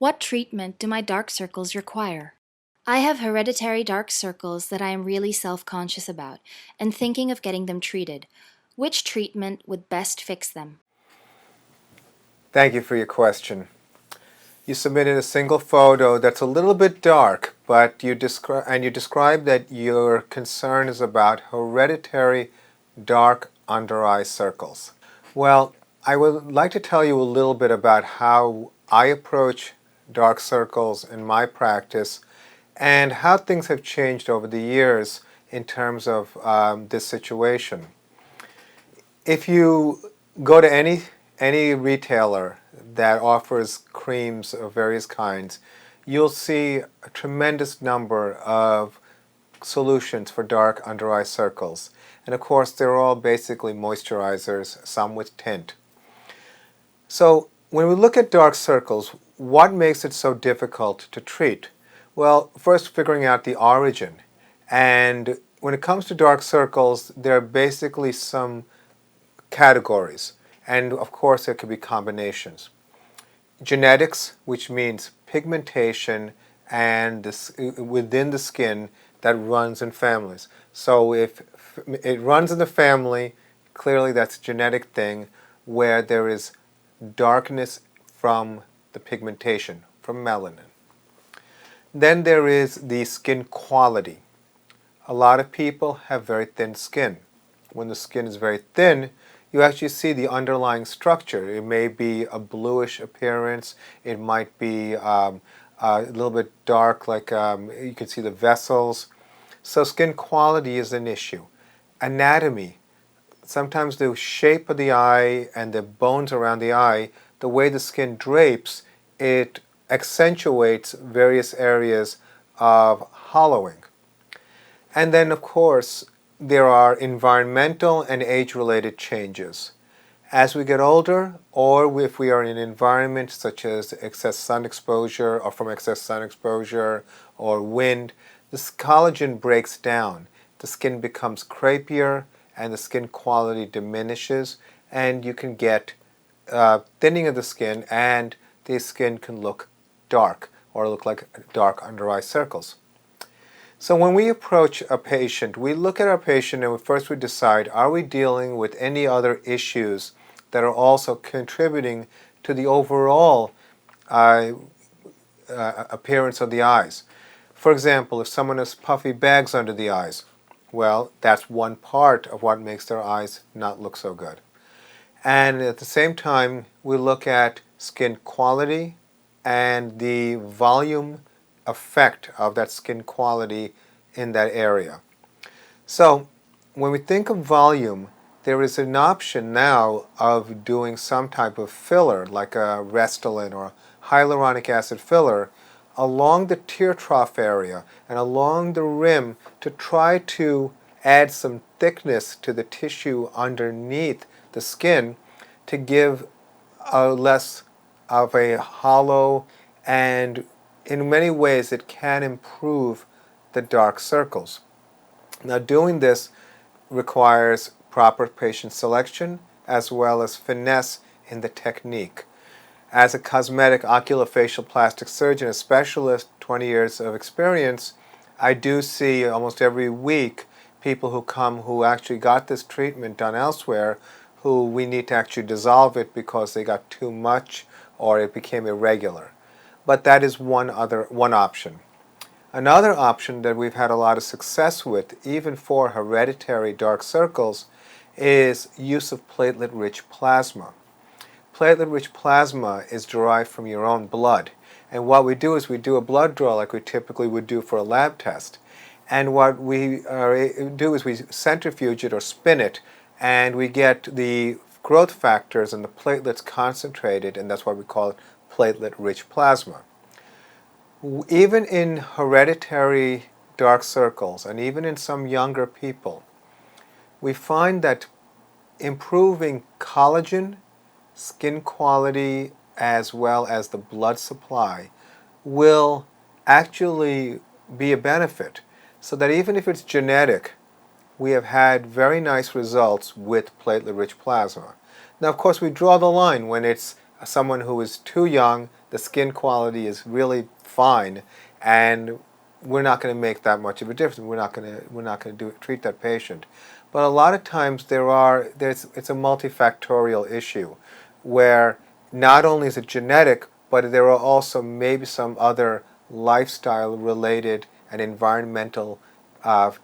What treatment do my dark circles require? I have hereditary dark circles that I am really self-conscious about and thinking of getting them treated. Which treatment would best fix them? Thank you for your question. You submitted a single photo that's a little bit dark, but you described that your concern is about hereditary dark under eye circles. Well, I would like to tell you a little bit about how I approach dark circles in my practice and how things have changed over the years in terms of this situation. If you go to any retailer that offers creams of various kinds, you'll see a tremendous number of solutions for dark under eye circles. And of course, they're all basically moisturizers, some with tint. So when we look at dark circles, what makes it so difficult to treat? Well, first figuring out the origin. And when it comes to dark circles, there are basically some categories. And of course, there could be combinations. Genetics, which means pigmentation and within the skin that runs in families. So if it runs in the family, clearly that's a genetic thing where there is darkness from the pigmentation, from melanin. Then there is the skin quality. A lot of people have very thin skin. When the skin is very thin, you actually see the underlying structure. It may be a bluish appearance. It might be a little bit dark, like you can see the vessels. So skin quality is an issue. Anatomy. Sometimes the shape of the eye and the bones around the eye, the way the skin drapes, it accentuates various areas of hollowing. And then, of course, there are environmental and age-related changes. As we get older, or if we are in an environment such as excess sun exposure or from excess sun exposure or wind, this collagen breaks down. The skin becomes crêpier and the skin quality diminishes, and you can get thinning of the skin, and the skin can look dark or look like dark under eye circles. So when we approach a patient, we look at our patient and first we decide, are we dealing with any other issues that are also contributing to the overall appearance of the eyes? For example, if someone has puffy bags under the eyes, well, that's one part of what makes their eyes not look so good. And at the same time, we look at skin quality and the volume effect of that skin quality in that area. So when we think of volume, there is an option now of doing some type of filler, like a Restylane or a hyaluronic acid filler, along the tear trough area and along the rim to try to add some thickness to the tissue underneath the skin to give a less of a hollow, and in many ways it can improve the dark circles. Now doing this requires proper patient selection as well as finesse in the technique. As a cosmetic oculofacial plastic surgeon, a specialist, 20 years of experience, I do see almost every week people who come who actually got this treatment done elsewhere, who we need to actually dissolve it because they got too much or it became irregular. But that is one option. Another option that we've had a lot of success with, even for hereditary dark circles, is use of platelet-rich plasma. Platelet-rich plasma is derived from your own blood. And what we do is we do a blood draw like we typically would do for a lab test. And what we do is we centrifuge it or spin it, and we get the growth factors and the platelets concentrated, and that's why we call it platelet-rich plasma. Even in hereditary dark circles, and even in some younger people, we find that improving collagen, skin quality, as well as the blood supply will actually be a benefit. So that even if it's genetic, we have had very nice results with platelet-rich plasma. Now, of course, we draw the line when it's someone who is too young, the skin quality is really fine, and we're not going to make that much of a difference. We're not going to treat that patient. But a lot of times it's a multifactorial issue where not only is it genetic, but there are also maybe some other lifestyle related and environmental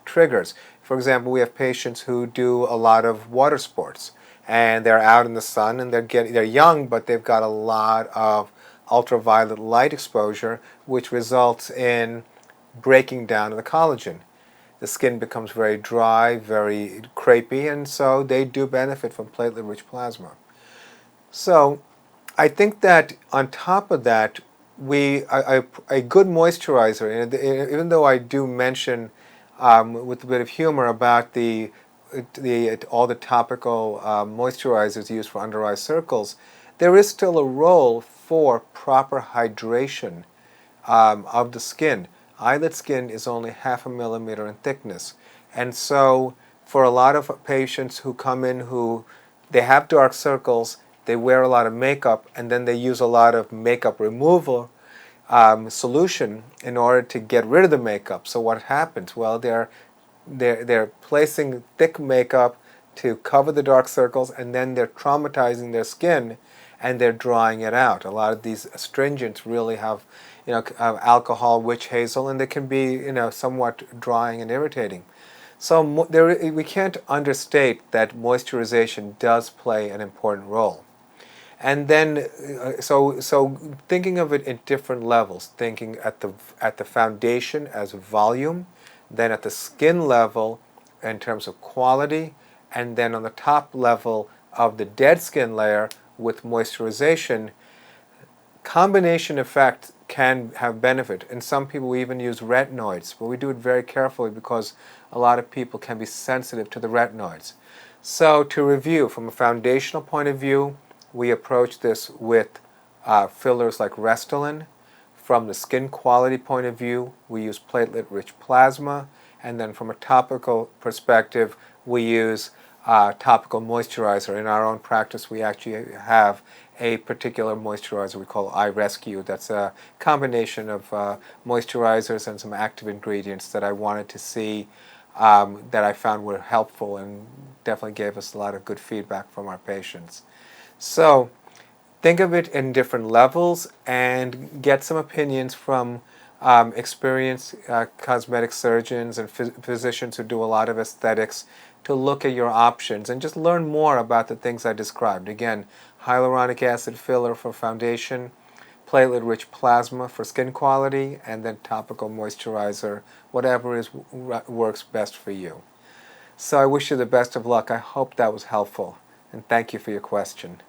triggers. For example, we have patients who do a lot of water sports, and they're out in the sun, and they're young, but they've got a lot of ultraviolet light exposure, which results in breaking down of the collagen. The skin becomes very dry, very crêpier, and so they do benefit from platelet-rich plasma. So I think that on top of that, a good moisturizer, and even though I do mention with a bit of humor about all the topical moisturizers used for under eye circles, there is still a role for proper hydration of the skin. Eyelid skin is only 0.5 millimeter in thickness, and so for a lot of patients who come in who they have dark circles, they wear a lot of makeup, and then they use a lot of makeup removal solution in order to get rid of the makeup. So what happens? Well, they're placing thick makeup to cover the dark circles, and then they're traumatizing their skin, and they're drying it out. A lot of these astringents really have, alcohol, witch hazel, and they can be, somewhat drying and irritating. So we can't understate that moisturization does play an important role. And then, so thinking of it in different levels, thinking at the foundation as volume, then at the skin level in terms of quality, and then on the top level of the dead skin layer with moisturization, combination effect can have benefit. And some people even use retinoids, but we do it very carefully because a lot of people can be sensitive to the retinoids. So to review, from a foundational point of view, we approach this with fillers like Restylane. From the skin quality point of view, we use platelet-rich plasma. And then from a topical perspective, we use topical moisturizer. In our own practice, we actually have a particular moisturizer we call Eye Rescue. That's a combination of moisturizers and some active ingredients that I wanted to see that I found were helpful and definitely gave us a lot of good feedback from our patients. So think of it in different levels and get some opinions from experienced cosmetic surgeons and physicians who do a lot of aesthetics to look at your options and just learn more about the things I described. Again, hyaluronic acid filler for foundation, platelet-rich plasma for skin quality, and then topical moisturizer, whatever works best for you. So I wish you the best of luck. I hope that was helpful, and thank you for your question.